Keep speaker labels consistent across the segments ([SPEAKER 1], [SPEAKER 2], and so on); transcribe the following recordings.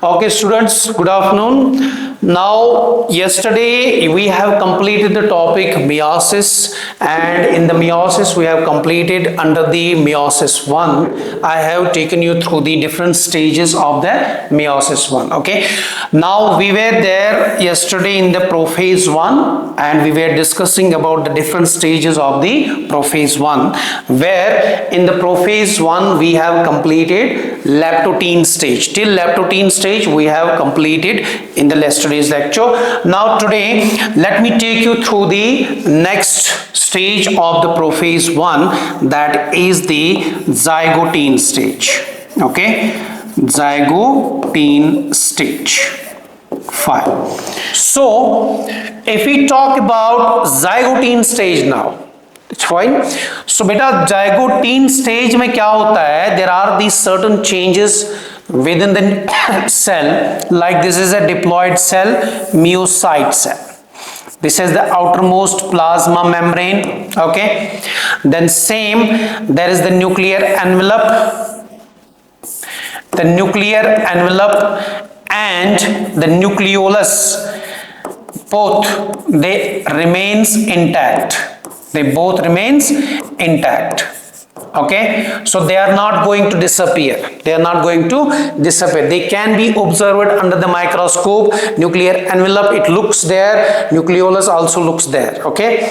[SPEAKER 1] Okay, students, good afternoon. Now, yesterday we have completed the topic meiosis, and in the meiosis we have completed under the meiosis 1. I have taken you through the different stages of the meiosis 1. Okay, now we were there yesterday in the prophase 1, and we were discussing about the different stages of the prophase 1, where in the prophase 1 we have completed lactotein stage. Till lactotein stage we have completed in the yesterday's lecture. Now today let me take you through the next stage of the prophase 1, that is the zygotine stage. Okay, zygotine stage. Fine. So if we talk about zygotine stage now, it's fine. So beta zygotine stage में क्या होता है? There are these certain changes within the cell, like this is a diploid cell, myocyte cell. This is the outermost plasma membrane. Okay, then same, there is the nuclear envelope, and the nucleolus, both they remains intact. Okay, so they are not going to disappear. They can be observed under the microscope. Nuclear envelope, it looks there. Nucleolus also looks there. Okay,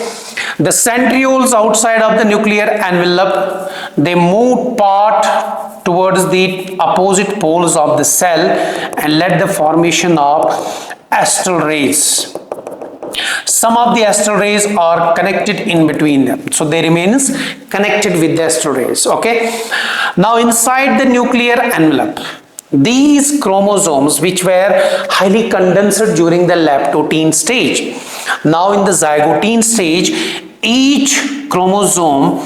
[SPEAKER 1] the centrioles outside of the nuclear envelope, they move part towards the opposite poles of the cell and let the formation of astral rays. Some of the astral rays are connected in between them, so they remains connected with the astral rays. Okay, now inside the nuclear envelope, these chromosomes which were highly condensed during the lactotein stage, now in the zygotine stage, each chromosome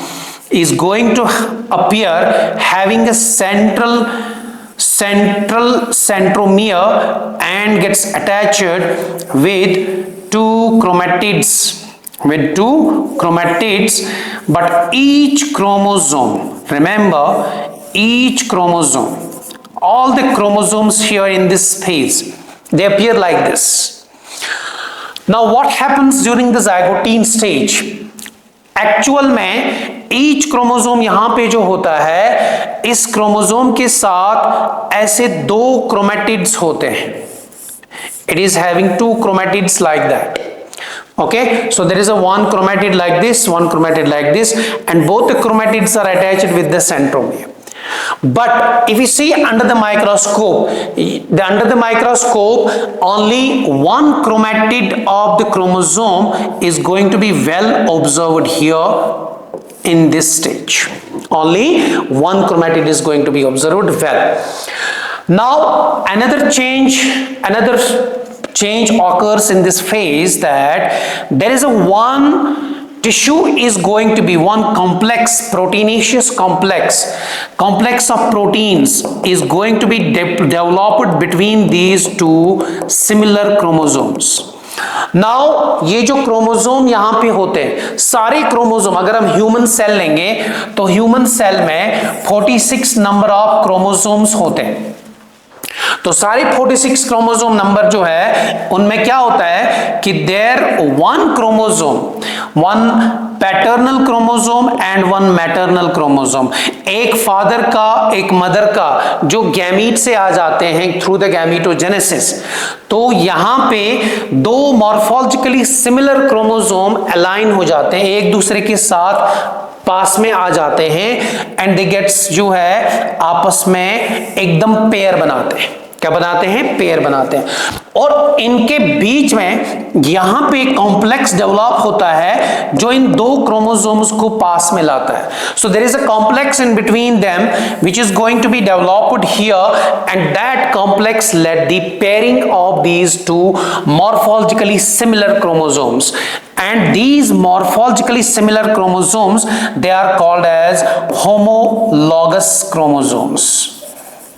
[SPEAKER 1] is going to appear having a central centromere and gets attached with two chromatids, but each chromosome, remember, each chromosome, all the chromosomes here in this space, they appear like this. Now what happens during the zygotine stage? Actual में each chromosome यहाँ पे जो होता है, इस chromosome के साथ ऐसे दो क्रोमेटिड्स होते हैं. It is having two chromatids like that. Okay, so there is a one chromatid like this, one chromatid like this, and both the chromatids are attached with the centromere. But if you see under the microscope, only one chromatid of the chromosome is going to be well observed here in this stage. Only one chromatid is going to be observed well. Now another change occurs in this phase, that there is a one tissue is going to be one complex, proteinaceous complex of proteins is going to be developed between these two similar chromosomes. Now ये जो chromosome यहाँ पे होते हैं, सारे chromosome, अगर हम human cell लेंगे तो ह्यूमन सेल में 46 नंबर ऑफ क्रोमोसोम्स होते हैं. तो सारे 46 क्रोमोसोम नंबर जो है उनमें क्या होता है कि there one chromosome, one paternal chromosome and one maternal chromosome, एक फादर का एक मदर का, जो गैमीट से आ जाते हैं थ्रू द गैमीटोजेनेसिस. तो यहाँ पे दो मॉर्फोलॉजिकली सिमिलर क्रोमोसोम अलाइन हो जाते हैं, एक दूसरे के साथ पास में आ जाते हैं, एंड दे गेट्स जो है आपस में एकदम पेयर बनाते हैं. क्या बनाते हैं? पेयर बनाते हैं. और इनके बीच में यहां पे कॉम्प्लेक्स डेवलप होता है जो इन दो क्रोमोसोम्स को पास में लाता है. So there is a complex in between them which is going to be developed here, and that complex let the pairing of these two morphologically similar chromosomes. And these morphologically similar chromosomes, they are called as homologous chromosomes.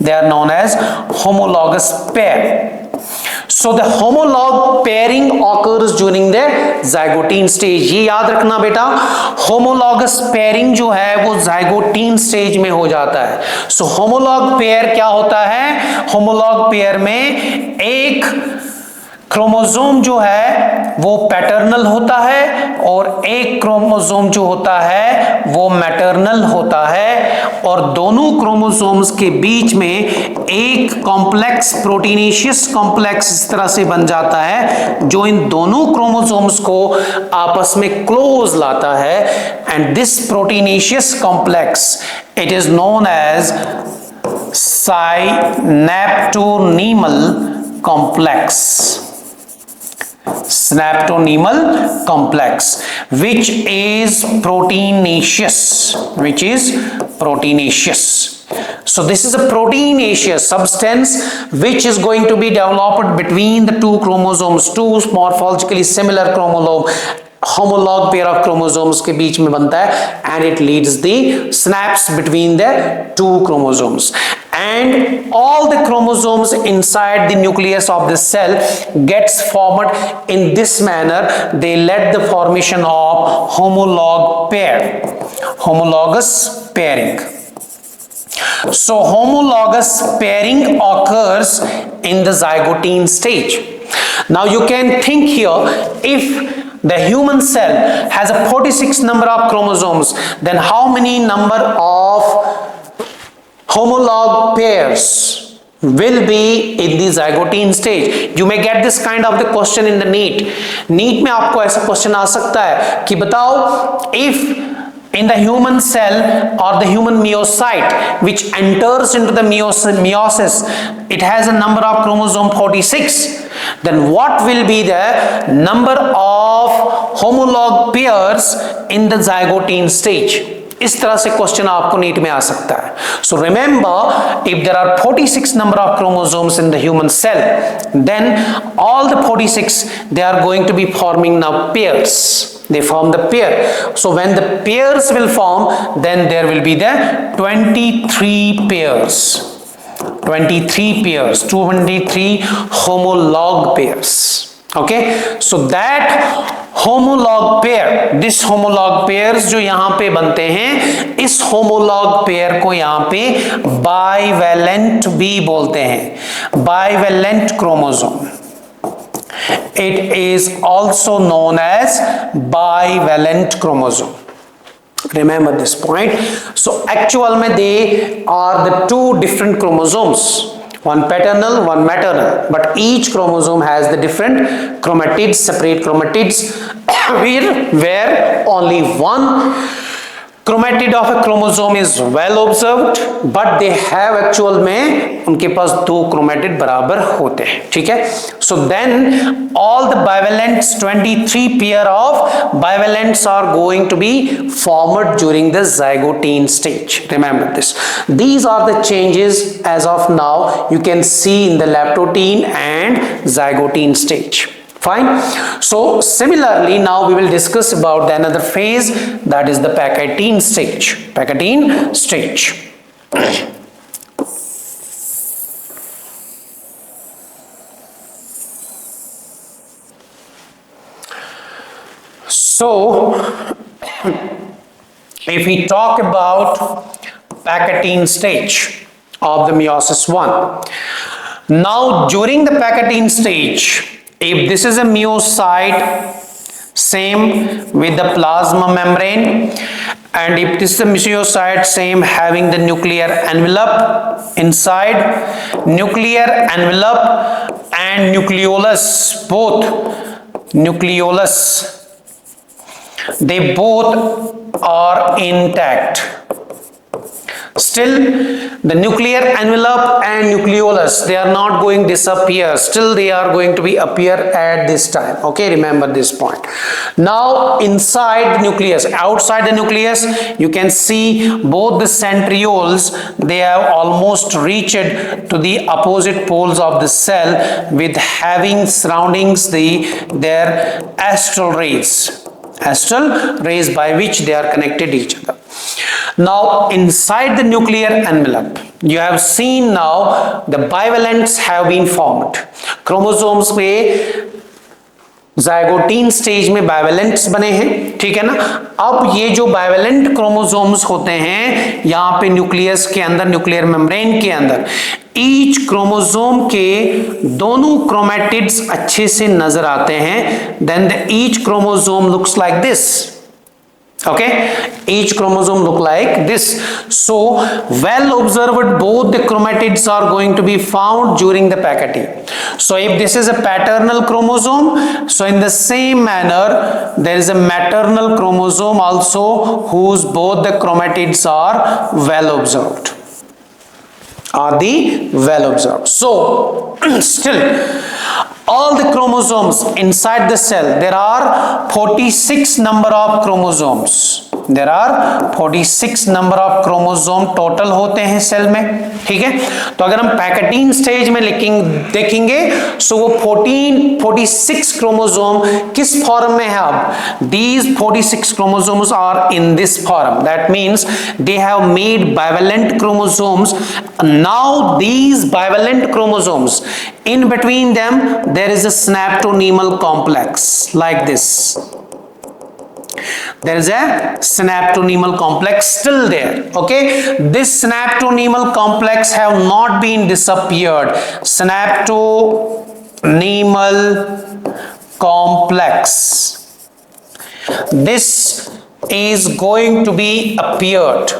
[SPEAKER 1] They are known as homologous pair. So the homolog pairing occurs during the zygote stage. ये याद रखना बेटा, homologous pairing जो है वो zygote stage में हो जाता है. So homolog pair क्या होता है? homolog pair में एक क्रोमोसोम जो है वो पैटर्नल होता है और एक क्रोमोसोम जो होता है वो मैटरनल होता है, और दोनों क्रोमोसोम्स के बीच में एक कॉम्प्लेक्स प्रोटीनेशियस कॉम्प्लेक्स इस तरह से बन जाता है जो इन दोनों क्रोमोसोम्स को आपस में क्लोज लाता है. And this proteinaceous complex it is known as synaptonemal complex. Synaptonemal complex, which is proteinaceous, so this is a proteinaceous substance which is going to be developed between the two chromosomes, two morphologically similar homolog pair of chromosomes के बीच में बनता है, and it leads the synapse between the two chromosomes. And all the chromosomes inside the nucleus of the cell gets formed in this manner. They led the formation of homolog pair, homologous pairing. So homologous pairing occurs in the zygote stage. Now you can think here, if the human cell has a 46 number of chromosomes, then how many number of homolog pairs will be in the zygote stage? You may get this kind of the question in the NEET. NEET में आपको ऐसा question आ सकता है कि बताओ, if in the human cell or the human myocyte which enters into the meiosis, it has a number of chromosome 46, then what will be the number of homolog pairs in the zygote stage? इस तरह से question आपको NEET में आ सकता है. So remember, if there are 46 number of chromosomes in the human cell, then all the 46 they are going to be forming now pairs. They form the pair. So when the pairs will form, then there will be the 23 pairs. 23 pairs, 223 homolog pairs. Okay, so that homolog pair, this homolog pairs जो यहां पे बनते हैं, इस homolog pair को यहां पे bivalent भी बोलते हैं, bivalent chromosome. It is also known as bivalent chromosome. Remember this point. So actual में they are the two different chromosomes, one paternal, one maternal, but each chromosome has the different chromatids, separate chromatids, where only one chromatid of a chromosome is well observed, but they have actual में उनके पास दो chromatid बराबर होते हैं. ठीक है? So then all the bivalents, 23 pair of bivalents are going to be formed during the zygote stage. Remember this. These are the changes as of now you can see in the lactote and zygote stage. Fine. So similarly, now we will discuss about the another phase, that is the Pachytene stage. Pachytene stage. So if we talk about Pachytene stage of the meiosis 1, now during the Pachytene stage, if this is a myocyte, same with the plasma membrane, and if this is a myocyte, same having the nuclear envelope inside, nuclear envelope and nucleolus, both nucleolus, they both are intact. Still the nuclear envelope and nucleolus, they are not going to disappear, still they are going to be appear at this time. Okay, remember this point. Now inside the nucleus, outside the nucleus, you can see both the centrioles, they have almost reached to the opposite poles of the cell, with having surroundings their astral rays by which they are connected each other. Now inside the nuclear envelope you have seen now the bivalents have been formed. Chromosomes पे ज़ाइगोटीन stage में बाइवेलेंट्स बने हैं, ठीक है ना। अब ये जो बाइवेलेंट क्रोमोसोम्स होते हैं यहां पे न्यूक्लियस के अंदर, न्यूक्लियर मेम्ब्रेन के अंदर, ईच क्रोमोसोम के दोनों क्रोमैटिड्स अच्छे से नजर आते हैं। Then the each chromosome looks like this. Okay, each chromosome look like this. So well observed, both the chromatids are going to be found during the Pachytene. So if this is a paternal chromosome, so in the same manner there is a maternal chromosome also whose both the chromatids are well observed, are the well observed. So still all the chromosomes inside the cell, there are 46 number of chromosomes. There are 46 number of chromosome total होते हैं cell में, ठीक है। तो अगर हम pachytene stage में देखेंगे सो वो 46 क्रोमोसोम किस फॉर्म में है। अब these 46 chromosomes are in this form. That means they have made bivalent chromosomes. Now these bivalent chromosomes, in between them there is a synaptonemal complex like this. There is a synaptonemal complex still there. Okay, this synaptonemal complex have not been disappeared. Synaptonemal complex, this is going to be appeared.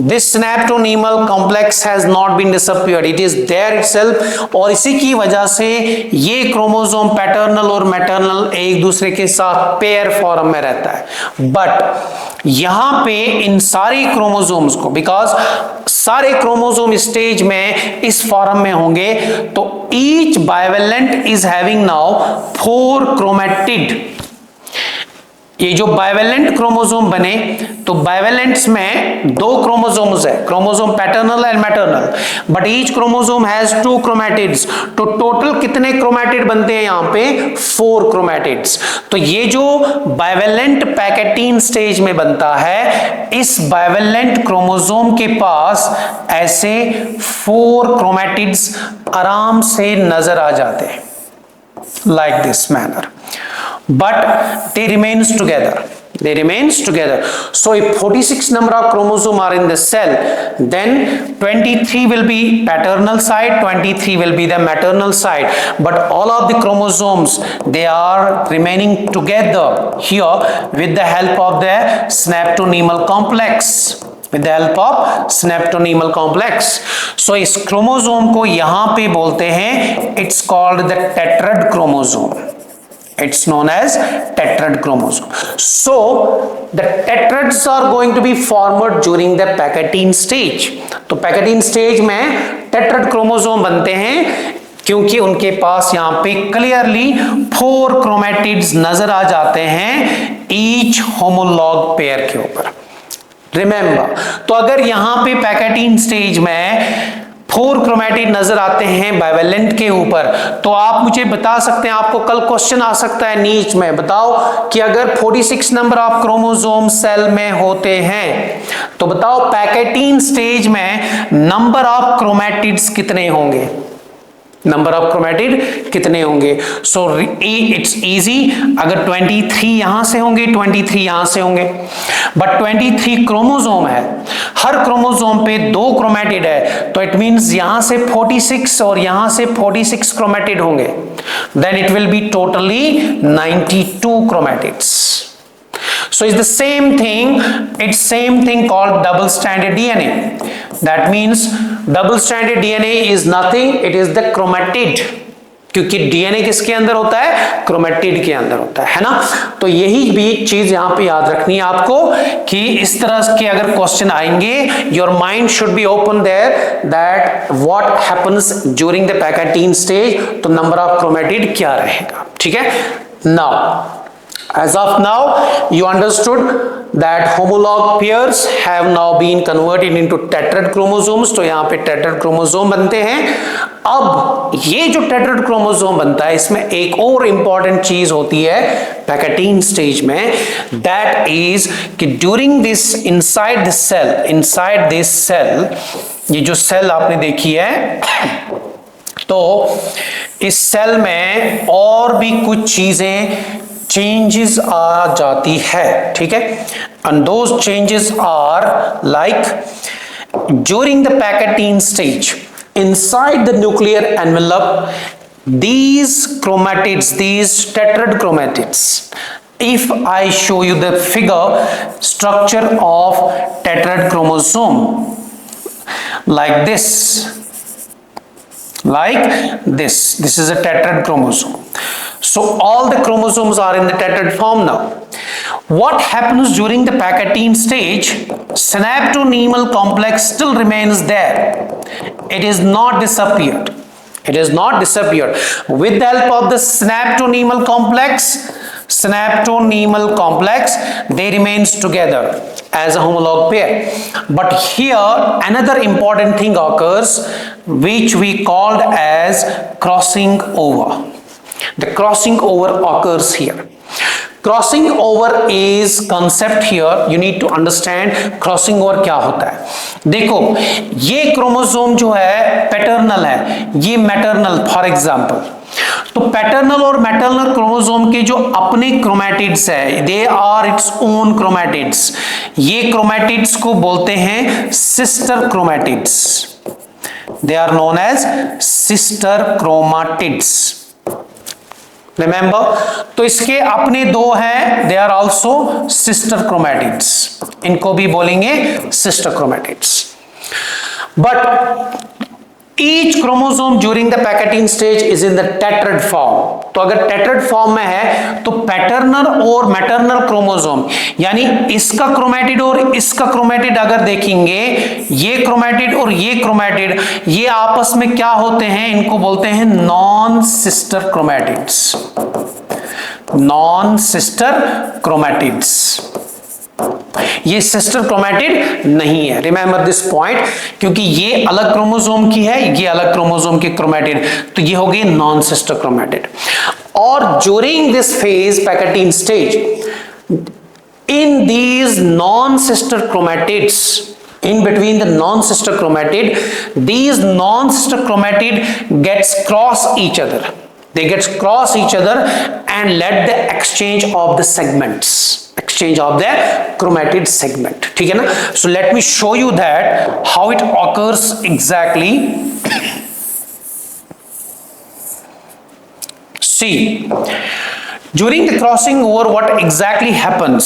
[SPEAKER 1] This synaptonemal complex has not been disappeared, it is there itself. और इसी की वजह से ये chromosome paternal और maternal एक दूसरे के साथ पेयर फॉर्म में रहता है। बट यहां पे इन सारे क्रोमोसोम्स को, बिकॉज सारे क्रोमोसोम स्टेज में इस फॉर्म में होंगे, तो each bivalent is having now 4 chromatid. ये जो बाइवेलेंट क्रोमोसोम बने तो बाइवेलेंट्स में 2 क्रोमोसोम्स है, chromosome paternal and maternal, but each chromosome has 2 chromatids. तो टोटल कितने क्रोमैटिड बनते हैं यहां पे? 4 क्रोमैटिड्स। तो ये जो बाइवेलेंट पैकेटीन स्टेज में बनता है, इस बाइवेलेंट क्रोमोसोम के पास ऐसे 4 क्रोमैटिड्स आराम से नजर आ जाते हैं like this manner, but they remains together. They remains together. So if 46 number of chromosome are in the cell, then 23 will be paternal side, 23 will be the maternal side, but all of the chromosomes, they are remaining together here with the help of the synaptonemal complex, with the help of synaptonemal complex. So इस chromosome को यहां पे बोलते हैं, it's called the tetrad chromosome. It's known as tetrad chromosome. So the tetrads are going to be formed during the Pachytene stage. तो Pachytene stage में tetrad chromosome बनते हैं क्योंकि उनके पास यहां पे क्लियरली 4 क्रोमैटिड्स नजर आ जाते हैं ईच होमोलॉग पेयर के ऊपर। रिमेंबर, तो अगर यहां पे पैकेटीन स्टेज में 4 क्रोमैटिड नजर आते हैं बाइवेलेंट के ऊपर, तो आप मुझे बता सकते हैं, आपको कल क्वेश्चन आ सकता है नीच में, बताओ कि अगर 46 नंबर ऑफ क्रोमोसोम सेल में होते हैं तो बताओ पैकेटीन स्टेज में नंबर ऑफ क्रोमैटिड्स कितने होंगे? नंबर ऑफ क्रोमैटिड कितने होंगे? सो इट्स इजी, अगर 23 यहां से होंगे, 23 यहां से होंगे, बट 23 क्रोमोसोम है, हर क्रोमोसोम पे 2 क्रोमैटिड है, तो इट मींस यहां से 46 और यहां से 46 क्रोमैटिड होंगे, then it will be totally 92 chromatids. So it's the same thing, it's same thing called double stranded DNA. That means double stranded DNA is nothing, it is the chromatid. क्योंकि DNA किसके अंदर होता है? Chromatid के अंदर होता है ना। तो यही भी चीज यहां पे याद रखनी है आपको कि इस तरह के अगर क्वेश्चन आएंगे, your mind should be open there that what happens during the pachytene stage, तो नंबर ऑफ क्रोमैटिड क्या रहेगा, ठीक है। Now as of now you understood that homolog pairs have now been converted into tetrad chromosomes, तो यहां पे tetrad chromosome बनते हैं। अब ये जो टेट्राड क्रोमोसोम बनता है इसमें एक और इंपॉर्टेंट चीज होती है पैकेटीन स्टेज में, दैट इज कि during this inside this cell, ये जो सेल आपने देखी है, तो इस सेल में और भी कुछ चीजें चेंजेस आ जाती है, ठीक है, and those changes are like during the pachytene stage inside the nuclear envelope, these chromatids, these tetrad chromatids, if I show you the figure structure of tetrad chromosome like this is a tetrad chromosome. So all the chromosomes are in the tetrad form now. What happens during the Pachytene stage? Synaptonemal complex still remains there. It is not disappeared. It is not disappeared. With the help of the synaptonemal complex, they remains together as a homolog pair. But here another important thing occurs, which we called as crossing over. The crossing over occurs here. Crossing over is concept here, you need to understand crossing over क्या होता है। देखो ये chromosome जो है paternal है, ये maternal, for example, तो पैटर्नल और मैटरनल क्रोमोसोम के जो अपने क्रोमैटिड्स है, they are its own chromatids. ये क्रोमैटिड्स को बोलते हैं sister chromatids, they are known as sister chromatids, remember. तो इसके अपने दो हैं, they are also sister chromatids, इनको भी बोलेंगे sister chromatids. But each chromosome during the pachytene stage is in the tetrad form. तो अगर टेट्राड फॉर्म में है तो पैटर्नल और मैटरनल क्रोमोसोम, यानी इसका क्रोमैटिड और इसका क्रोमैटिड अगर देखेंगे, ये क्रोमैटिड और ये क्रोमैटिड, ये आपस में क्या होते हैं, इनको बोलते हैं non sister chromatids, non sister chromatids. ये सिस्टर क्रोमैटिड नहीं है, रिमेंबर दिस पॉइंट, क्योंकि ये अलग क्रोमोसोम की है, ये अलग क्रोमोसोम की क्रोमैटिड, तो ये हो गई नॉन सिस्टर क्रोमैटिड। और during this phase pachytene stage, in these non sister chromatids, in between the non-sister chromatid, these non-sister chromatid gets cross each other, they get cross each other and let the exchange of the segments, exchange of the chromatid segment, ठीक है ना। So let me show you that how it occurs exactly. See, during the crossing over, what exactly happens?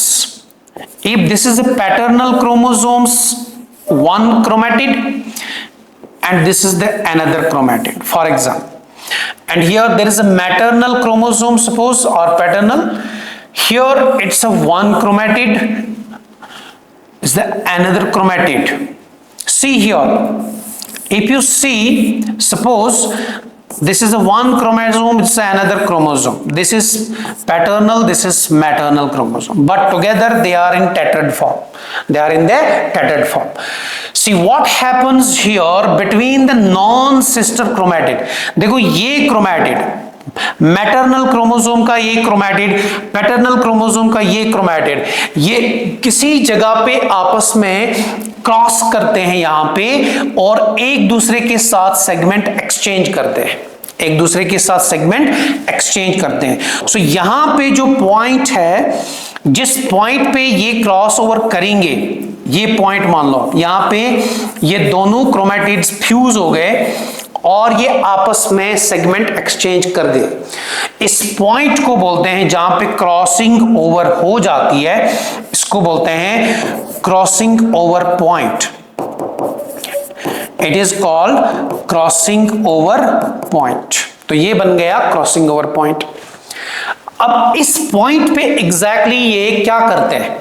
[SPEAKER 1] If this is a paternal chromosomes, one chromatid, and this is the another chromatid, for example, and here there is a maternal chromosome, suppose, or paternal, here it's a one chromatid, is the another chromatid. See here, if you see, suppose this is a one chromosome, it's another chromosome, this is paternal, this is maternal chromosome, but together they are in tetrad form, they are in the tetrad form. See what happens here between the non sister chromatid, देखो ये chromatid, maternal chromosome का ये chromatid, paternal chromosome का ये chromatid, ये किसी जगह पे आपस में क्रॉस करते हैं यहां पे, और एक दूसरे के साथ सेगमेंट एक्सचेंज करते हैं, एक दूसरे के साथ सेगमेंट एक्सचेंज करते हैं। सो यहां पे जो पॉइंट है, जिस पॉइंट पे ये क्रॉस ओवर करेंगे, ये पॉइंट मान लो यहां पे ये दोनों क्रोमैटिड्स फ्यूज हो गए और ये आपस में सेगमेंट एक्सचेंज कर दे, इस पॉइंट को बोलते हैं, जहां पे क्रॉसिंग ओवर हो जाती है, इसको बोलते हैं crossing over point. It is called crossing over point. तो ये बन गया क्रॉसिंग ओवर पॉइंट। अब इस पॉइंट पे एग्जैक्टली ये क्या करते हैं,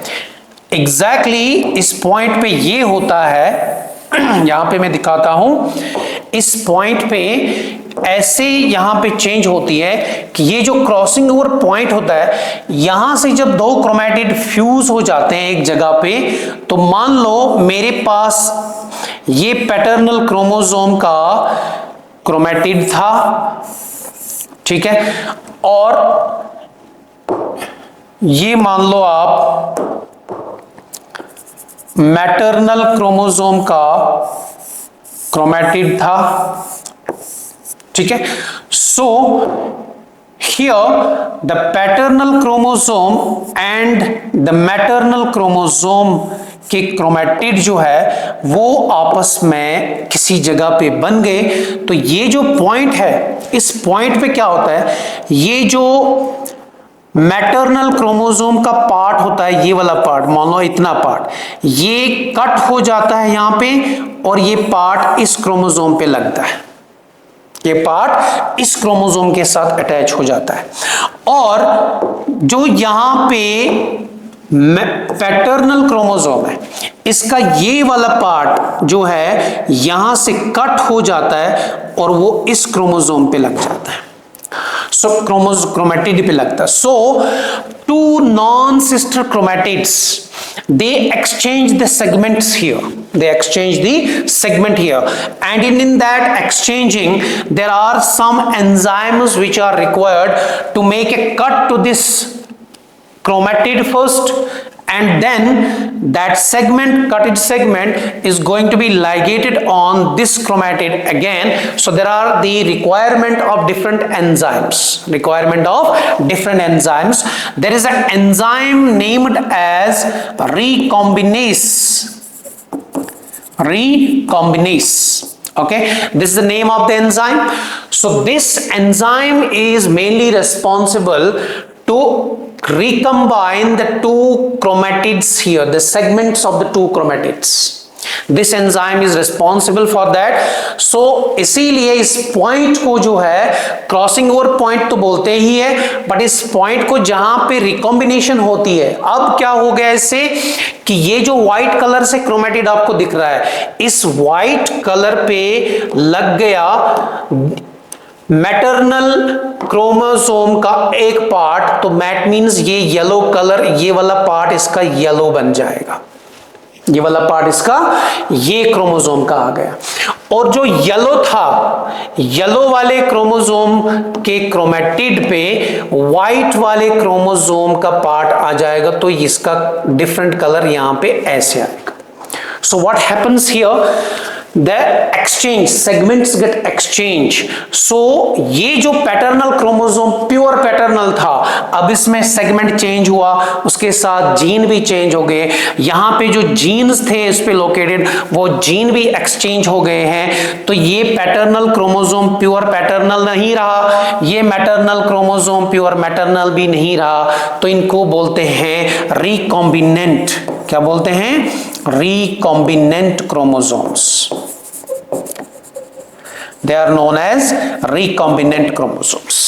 [SPEAKER 1] एग्जैक्टली इस पॉइंट पे ये होता है, यहां पे मैं दिखाता हूं, इस पॉइंट पे ऐसे यहां पे चेंज होती है कि ये जो क्रॉसिंग ओवर पॉइंट होता है, यहां से जब दो क्रोमैटिड फ्यूज हो जाते हैं एक जगह पे, तो मान लो मेरे पास ये पैटर्नल क्रोमोसोम का क्रोमेटिड था, ठीक है, और ये मान लो आप मैटरनल क्रोमोसोम का क्रोमेटिड था, ठीक है। So here the paternal chromosome and the maternal chromosome के क्रोमेटिड जो है वो आपस में किसी जगह पे बन गए। तो ये जो पॉइंट है, इस पॉइंट पे क्या होता है, ये जो मैटरनल क्रोमोसोम का पार्ट होता है, ये वाला पार्ट, मान लो इतना पार्ट, ये कट हो जाता है यहां पे, और ये पार्ट इस क्रोमोसोम पे लगता है, ये पार्ट इस क्रोमोसोम के साथ अटैच हो जाता है। और जो यहां पे पैटर्नल क्रोमोसोम है, इसका ये वाला पार्ट जो है यहां से कट हो जाता है और वो इस क्रोमोसोम पे लग जाता है, सो क्रोमेटिड पे लगता है। So two non sister chromatids, they exchange the segments here, they exchange the segment here, and in that exchanging there are some enzymes which are required to make a cut to this chromatid first, and then that segment, cutted segment, is going to be ligated on this chromatid again. So there are the requirement of different enzymes, there is an enzyme named as recombinase, okay, this is the name of the enzyme. So this enzyme is mainly responsible to recombine the two chromatids here, the segments of the two chromatids. This enzyme is responsible for that. So इसीलिए इस point को जो है crossing over point तो बोलते ही है, but इस point को जहां पे रिकॉम्बिनेशन होती है, अब क्या हो गया इससे कि ये जो व्हाइट कलर से क्रोमेटिड आपको दिख रहा है, इस व्हाइट कलर पे लग गया मैटरनल क्रोमोसोम का एक पार्ट, तो मैट मींस ये येलो कलर, ये वाला पार्ट इसका येलो बन जाएगा, ये वाला पार्ट इसका ये क्रोमोसोम का आ गया। और जो येलो था, येलो वाले क्रोमोसोम के क्रोमेटिड पे व्हाइट वाले क्रोमोसोम का पार्ट आ जाएगा, तो इसका डिफरेंट कलर यहां पे ऐसे आएगा। So what happens here, the exchange segments get exchange. So ये जो पैटर्नल क्रोमोसोम प्योर पैटर्नल था, अब इसमें सेगमेंट चेंज हुआ, उसके साथ जीन भी चेंज हो गए, यहाँ पे जो जीन्स थे इस पे लोकेटेड, वो जीन भी एक्सचेंज हो गए हैं। तो ये पैटर्नल क्रोमोसोम प्योर पैटर्नल नहीं रहा, ये मैटरनल क्रोमोसोम प्योर मैटरनल भी नहीं रहा, तो इनको बोलते हैं रिकॉम्बिनेंट। क्या बोलते हैं? Recombinant chromosomes. They are known as recombinant chromosomes.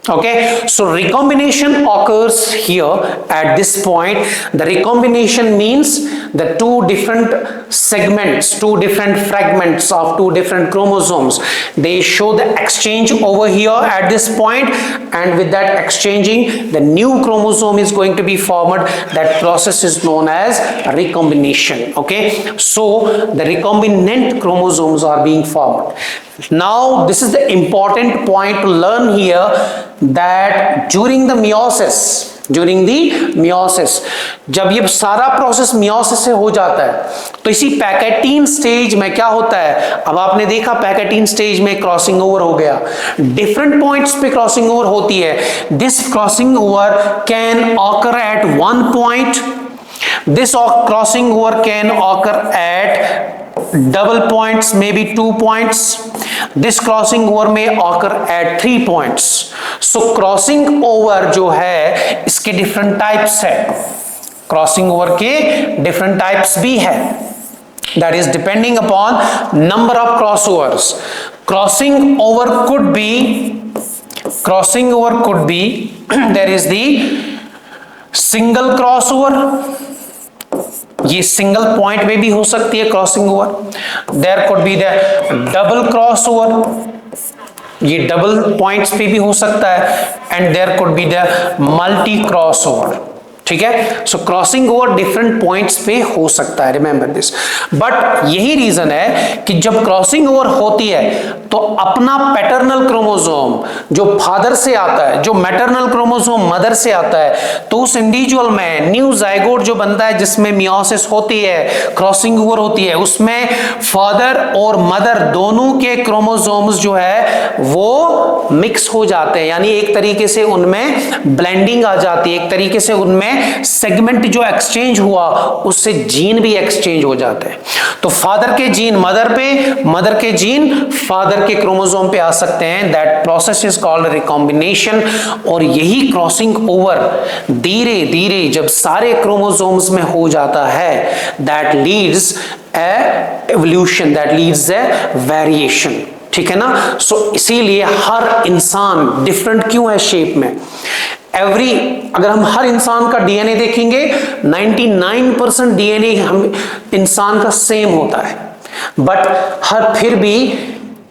[SPEAKER 1] Okay, so recombination occurs here at this point. The recombination means the two different segments, two different fragments of two different chromosomes, they show the exchange over here at this point, and with that exchanging the new chromosome is going to be formed. That process is known as recombination. Okay, so the recombinant chromosomes are being formed. Now this is the important point to learn here, that during the meiosis, जब ये सारा process meiosis से हो जाता है, तो इसी pachytene stage में क्या होता है, अब आपने देखा पैकेटीन स्टेज में क्रॉसिंग ओवर हो गया, डिफरेंट पॉइंट्स पे क्रॉसिंग ओवर होती है। This crossing over can occur eight one point, this crossing over can occur eight double points, maybe 2 points. This crossing over may occur at 3 points. So crossing over जो है इसके different types है, crossing over के different types भी है, that is depending upon number of crossovers. Crossing over could be there is the single crossover, ये single point में भी हो सकती है crossing over, there could be the double cross over, ये डबल पॉइंट्स पे भी हो सकता है, and there could be the multi cross over. ठीक है। So crossing over different points पे हो सकता है, रिमेंबर दिस। बट यही रीजन है कि जब क्रॉसिंग ओवर होती है तो अपना पैटर्नल क्रोमोसोम जो फादर से आता है, जो मैटरनल क्रोमोसोम मदर से आता है, तो उस इंडिविजुअल में न्यू जाइगोट जो बनता है जिसमें मियोसिस होती है, क्रॉसिंग ओवर होती है, उसमें फादर और मदर दोनों के क्रोमोसोम्स जो है वो मिक्स हो जाते हैं, यानी एक तरीके से उनमें ब्लेंडिंग आ जाती है, एक तरीके से उनमें सेगमेंट जो एक्सचेंज हुआ उससे जीन भी एक्सचेंज हो जाते हैं। तो फादर के जीन मदर पे, मदर के जीन फादर के क्रोमोसोम पे आ सकते हैं। That process is called recombination. और यही क्रॉसिंग ओवर धीरे धीरे जब सारे क्रोमोसोम्स में हो जाता है, that leads A evolution, that leads A variation, ठीक है ना। सो इसीलिए हर इंसान डिफरेंट क्यों है शेप में। अगर हम हर इंसान का डीएनए देखेंगे 99% डीएनए हम इंसान का सेम होता है, बट फिर भी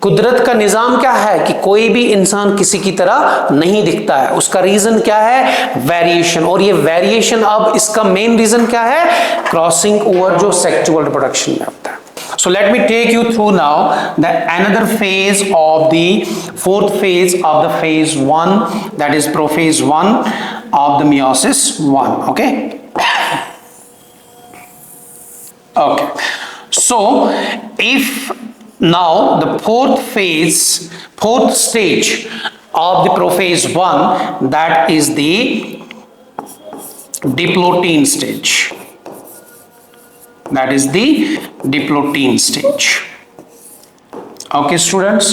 [SPEAKER 1] कुदरत का निजाम क्या है कि कोई भी इंसान किसी की तरह नहीं दिखता है। उसका रीजन क्या है, वेरिएशन। और ये वेरिएशन, अब इसका मेन रीजन क्या है, क्रॉसिंग ओवर जो सेक्सुअल रिप्रोडक्शन में होता है। So let me take you through now the another phase of the fourth phase of the phase 1, that is prophase 1 of the meiosis 1. Okay. Okay. So if now the fourth stage of the prophase 1, that is the diplotin stage. That is the diplotin stage. Okay, students.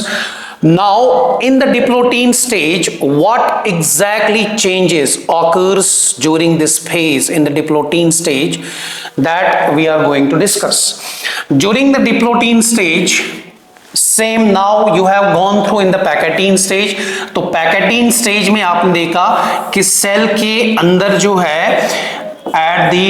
[SPEAKER 1] Now, in the diplotin stage, what exactly changes occurs during this phase in the diplotin stage that we are going to discuss. During the diplotin stage, same now you have gone through in the pachytene stage. तो pachytene stage में आपने देखा कि cell के अंदर जो है at the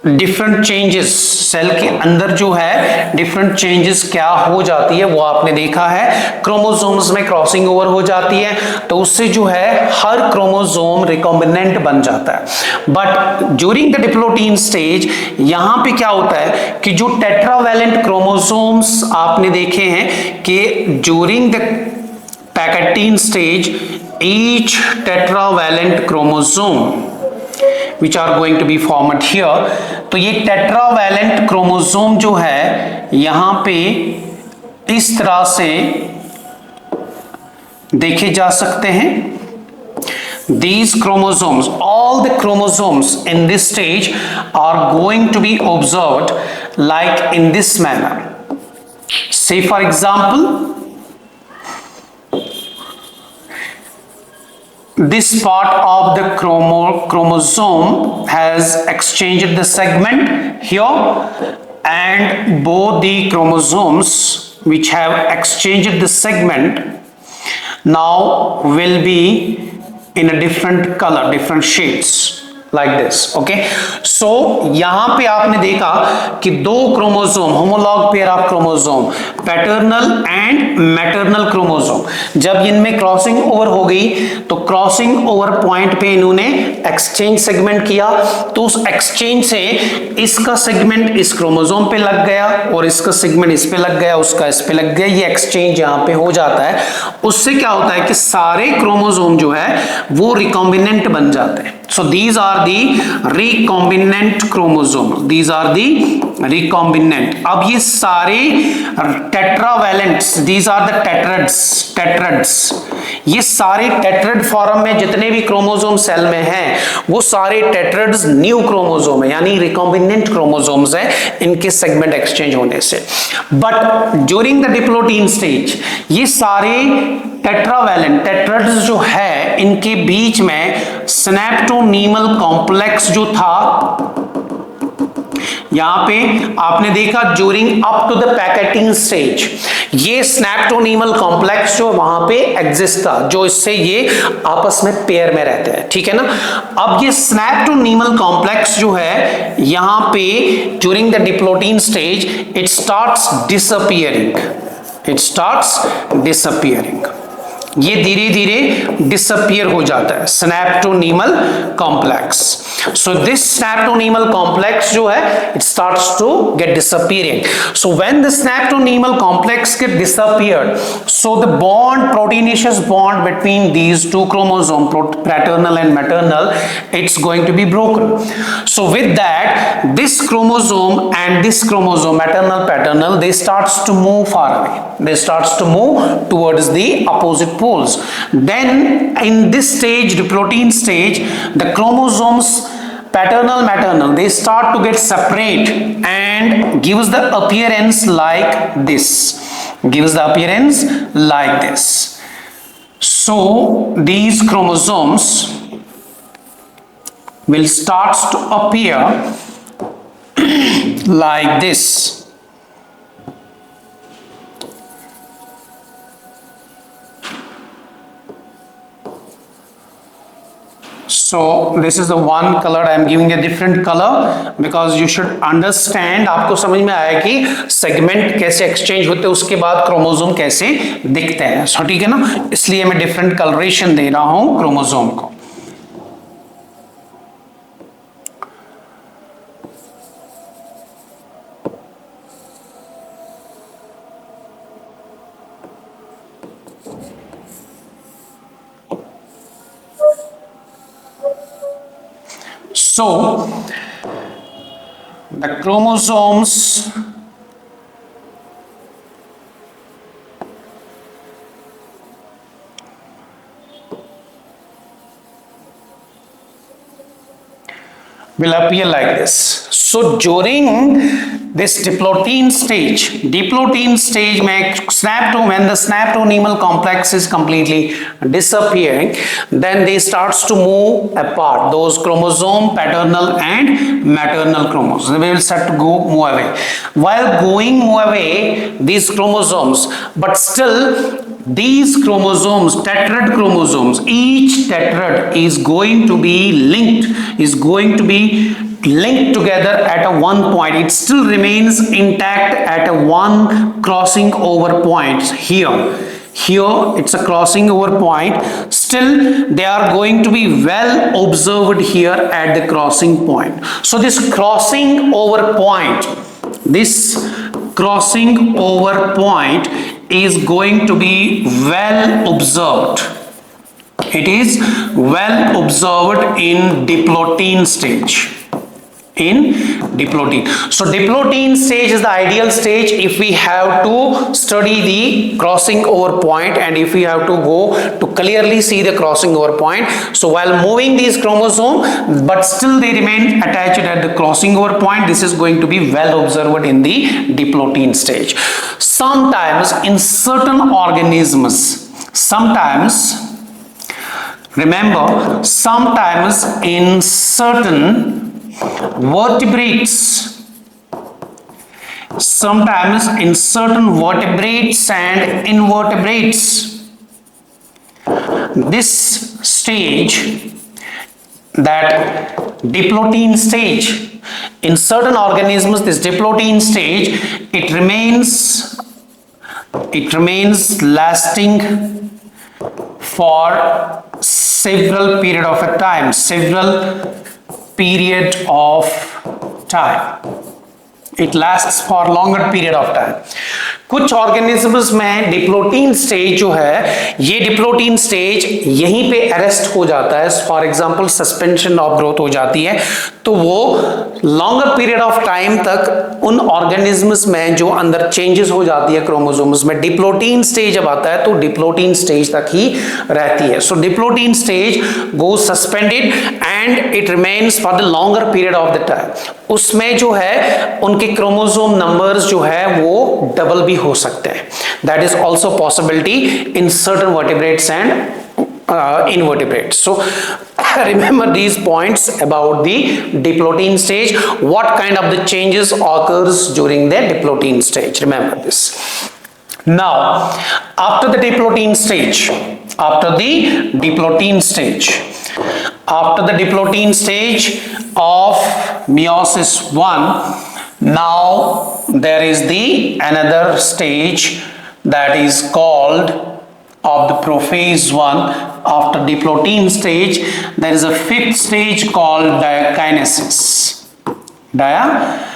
[SPEAKER 1] different changes, cell के अंदर जो है डिफरेंट चेंजेस क्या हो जाती है वो आपने देखा है। क्रोमोसोम्स में क्रॉसिंग ओवर हो जाती है, तो उससे जो है हर क्रोमोसोम रिकॉम्बिनेंट बन जाता है। But during the diplotene stage यहां पे क्या होता है कि जो टेट्रावैलेंट क्रोमोसोम्स आपने देखे हैं कि during the pachytene stage each tetravalent chromosome which are going to be formed here, तो ये टेट्रावैलेंट क्रोमोसोम जो है यहां पे इस तरह से देखे जा सकते हैं। These chromosomes, all the chromosomes in this stage are going to be observed like in this manner. Say for example, this part of the chromosome has exchanged the segment here, and both the chromosomes which have exchanged the segment now will be in a different color, different shades like this. Okay, so यहां पे आपने देखा कि दो chromosome, homologue pair of chromosome, paternal and maternal chromosome, जब इनमें crossing over हो गई तो क्रॉसिंग ओवर पॉइंट पे इन्होंने एक्सचेंज सेगमेंट किया, तो उस एक्सचेंज से इसका सेगमेंट इस क्रोमोसोम पे लग गया और इसका सेगमेंट इस पे लग गया, उसका इस पे लग गया, ये एक्सचेंज यहां पे हो जाता है। उससे क्या होता है कि सारे क्रोमोसोम जो है वो रिकॉम्बिनेंट बन जाते हैं। So these are the recombinant chromosomes. These are the recombinant. अब ये सारे tetravalents, these are the tetrads. ये सारे टेट्रड फॉर्म में जितने भी क्रोमोसोम सेल में हैं वो सारे टेट्रड्स न्यू क्रोमोसोम है, यानी रिकॉम्बिनेंट क्रोमोसोम्स हैं इनके सेगमेंट एक्सचेंज होने से। But during the diplotene stage ये सारे टेट्रावैलेंट टेट्रड्स जो है इनके बीच में स्नैप्टोनीमल कॉम्प्लेक्स जो था, यहां पे आपने देखा during up to the pachytene stage ये स्नैप्टोनीमल कॉम्प्लेक्स जो वहां पे एग्जिस्ट था, जो इससे ये आपस में पेयर में रहते हैं, ठीक है ना। अब ये स्नैप्टोनीमल कॉम्प्लेक्स जो है यहां पे during the diplotene stage it starts disappearing, ये धीरे धीरे डिसअपियर हो जाता है, synaptonemal complex. So this synaptonemal complex जो है it starts to get disappearing. So when the synaptonemal complex get disappeared, so the bond, proteinaceous bond between these two chromosomes, paternal and maternal, it's going to be broken. So with that, this chromosome and this chromosome, maternal paternal, they starts to move far away, they starts to move towards the opposite poles. Then in this stage, the protein stage, the chromosomes paternal maternal, they start to get separate and gives the appearance like this, gives the appearance like this. So these chromosomes will start to appear like this. So this is the one color, I am giving a different color because you should understand, आपको समझ में आया कि segment कैसे exchange होते हैं, उसके बाद क्रोमोसोम कैसे दिखते हैं। सो ठीक है ना, इसलिए मैं डिफरेंट कलरेशन दे रहा हूं क्रोमोसोम को। So the chromosomes will appear like this. So during this diplotin stage में when the snaptonemal complex is completely disappearing, then they starts to move apart, those chromosome, paternal and maternal chromosomes, they will start to move away. While move away these chromosomes, but still these chromosomes, tetrad chromosomes, each tetrad is going to be linked, together at a one point. It still remains intact at a one crossing over point here. It's a crossing over point. Still they are going to be well observed here at the crossing point. So this crossing over point is going to be well observed. It is well observed in diplotin stage. So diplotin stage is the ideal stage if we have to study the crossing over point and if we have to go to clearly see the crossing over point. So while moving these chromosomes, but still they remain attached at the crossing over point, this is going to be well observed in the diplotin stage. Sometimes in certain organisms, remember, sometimes in certain vertebrates and invertebrates, this stage, that diplotin stage, in certain organisms, this diplotin stage, it remains lasting for several period of time. It lasts for longer period of time. कुछ organisms में diplotene stage जो है, ये diplotene stage यहीं पे arrest हो जाता है, for example suspension of growth हो जाती है, तो वो लॉन्गर पीरियड ऑफ टाइम तक उन ऑर्गेनिजम्स में जो अंदर चेंजेस हो जाती है क्रोमोसोम्स में, डिप्लोटीन स्टेज जब आता है तो डिप्लोटीन स्टेज तक ही रहती है. So diplotene stage goes suspended and it remains for the longer period of the time. उसमें जो है उनके क्रोमोसोम नंबर्स जो है वो डबल भी हो सकते हैं. That is also possibility in certain vertebrates and invertebrates. So remember these points about the diplotin stage, what kind of the changes occurs during the diplotin stage. Remember this. Now after the diplotin stage, after the diplotin stage of meiosis 1, now there is the another stage that is called of the prophase 1. After diprotein stage, there is a fifth stage called diakinesis. Diakinesis.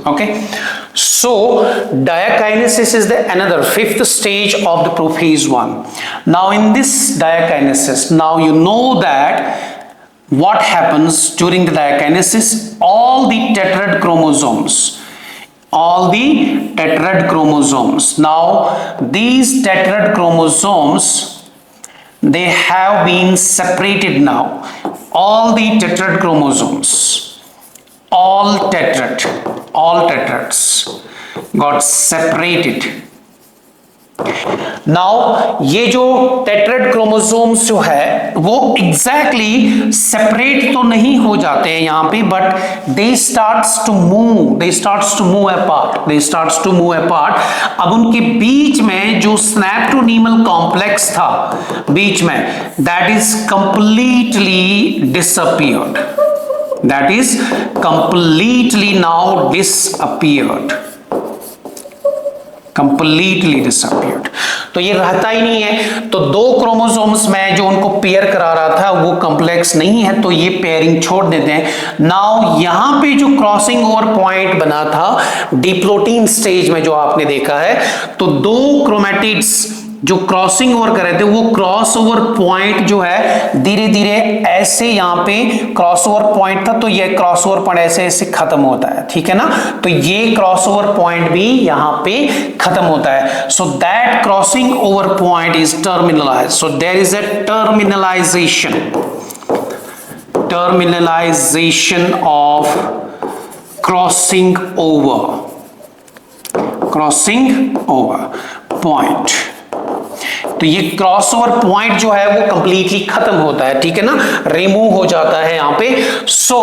[SPEAKER 1] Okay, so diakinesis is the another fifth stage of the prophase 1. Now in this diakinesis, now you know that what happens during the diakinesis. All the tetrad chromosomes, now these tetrad chromosomes, they have been separated now. All the tetrad chromosomes, all tetrads got separated. Now ये जो tetrad chromosomes जो है वो exactly separate तो नहीं हो जाते हैं यहाँ पे, but they starts to move apart. अब उनके बीच में जो स्नैप्टोनीमल कॉम्प्लेक्स था बीच में, that is completely disappeared. Completely disappeared. तो ये रहता ही नहीं है. तो दो क्रोमोसोम्स में जो उनको पेयर करा रहा था वो कॉम्प्लेक्स नहीं है, तो ये पेयरिंग छोड़ देते हैं. नाउ यहां पे जो क्रॉसिंग ओवर पॉइंट बना था डिप्लोटीन स्टेज में जो आपने देखा है, तो दो क्रोमैटिड्स जो क्रॉसिंग ओवर कर रहे थे, वो क्रॉस ओवर पॉइंट जो है धीरे धीरे ऐसे यहाँ पे क्रॉस ओवर पॉइंट था, तो ये क्रॉस ओवर पॉइंट ऐसे ऐसे खत्म होता है. ठीक है ना, तो ये क्रॉस ओवर पॉइंट भी यहाँ पे खत्म होता है. So that crossing over point is terminalize. So there is a terminalization of crossing over point. तो ये क्रॉसओवर पॉइंट जो है वो कंप्लीटली खत्म होता है. ठीक है ना, रिमूव हो जाता है यहाँ पे. So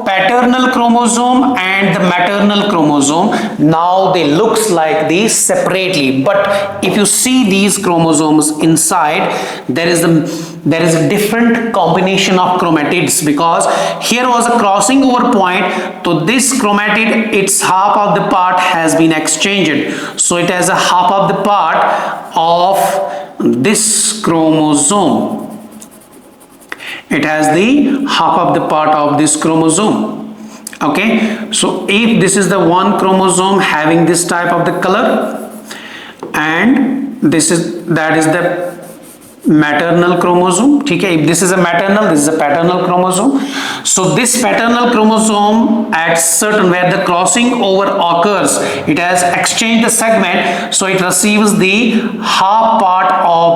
[SPEAKER 1] paternal chromosome and the maternal chromosome, now they looks like this separately, but if you see these chromosomes inside, there is a different combination of chromatids, because here was a crossing over point. So this chromatid, its half of the part has been exchanged, so it has a half of the part of this chromosome. It has the half of the part of this chromosome. Okay, so if this is the one chromosome having this type of the color, and that is the maternal chromosome. ठीक है, if this is a maternal, this is a paternal chromosome. So this paternal chromosome, at certain where the crossing over occurs, it has exchanged the segment, so it receives the half part of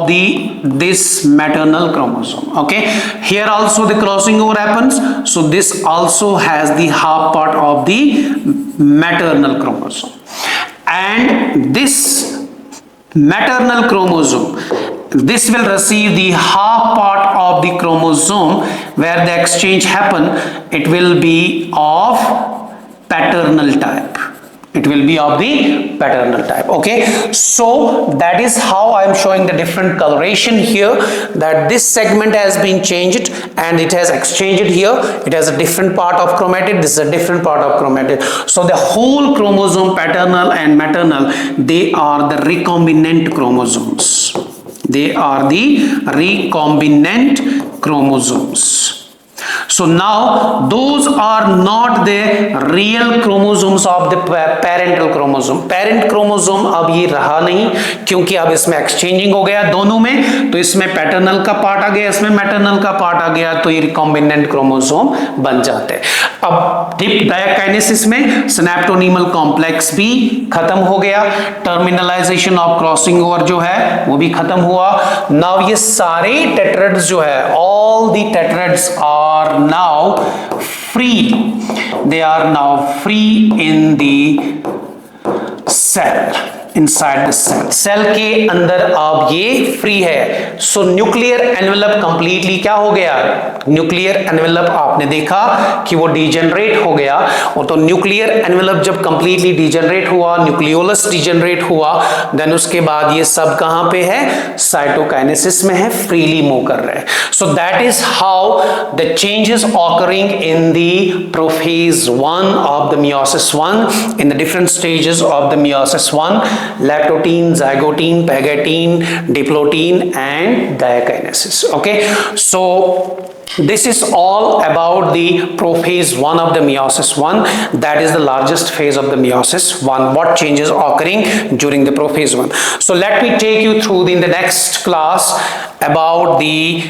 [SPEAKER 1] this maternal chromosome. Okay, here also the crossing over happens, so this also has the half part of the maternal chromosome, and this maternal chromosome, this will receive the half part of the chromosome where the exchange happen. It will be of paternal type. Okay, so that is how I am showing the different coloration here, that this segment has been changed and it has exchanged here. It has a different part of chromatid, this is a different part of chromatid. So the whole chromosome, paternal and maternal, they are the recombinant chromosomes. So now those are not the real chromosomes of the parental chromosome. Parent chromosome अब ये रहा नहीं, क्योंकि अब इसमें exchanging हो गया दोनों में, तो इसमें पैटर्नल का पार्ट आ गया, इसमें मैटरनल का पार्ट आ गया, तो ये रिकॉम्बिनेंट क्रोमोसोम बन जाते हैं. अब डिप डायकाइनेसिस में सिनेप्टोनीमल कॉम्प्लेक्स भी खत्म हो गया, टर्मिनलाइजेशन ऑफ क्रॉसिंग ओवर जो है वो भी खत्म हुआ. नाउ ये सारे टेट्राड्स जो है, all the tetrads are now free in the cell, inside the cell. Cell के अंदर अब ये फ्री है. सो न्यूक्लियर एनवेलप कंप्लीटली क्या हो गया, न्यूक्लियर एनवेलप आपने देखा कि वो डिजेनरेट हो गया. और तो न्यूक्लियर एनवेलप जब कंप्लीटली डिजेनरेट हुआ, न्यूक्लियोलस डिजेनरेट हुआ, देन उसके बाद ये सब कहां पे है, साइटोकाइनेसिस में है, फ्रीली मूव कर रहे हैं. So that is how the changes occurring in the prophase 1 of the meiosis 1, in the different stages of the meiosis 1. lactotine, zygote, pegotine, diplotin, and diakinesis. Okay, so this is all about the prophase 1 of the meiosis 1, that is the largest phase of the meiosis 1, what changes occurring during the prophase 1. So let me take you through in the next class about the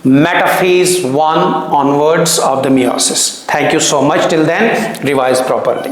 [SPEAKER 1] metaphase 1 onwards of the meiosis. Thank you so much. Till then, revise properly.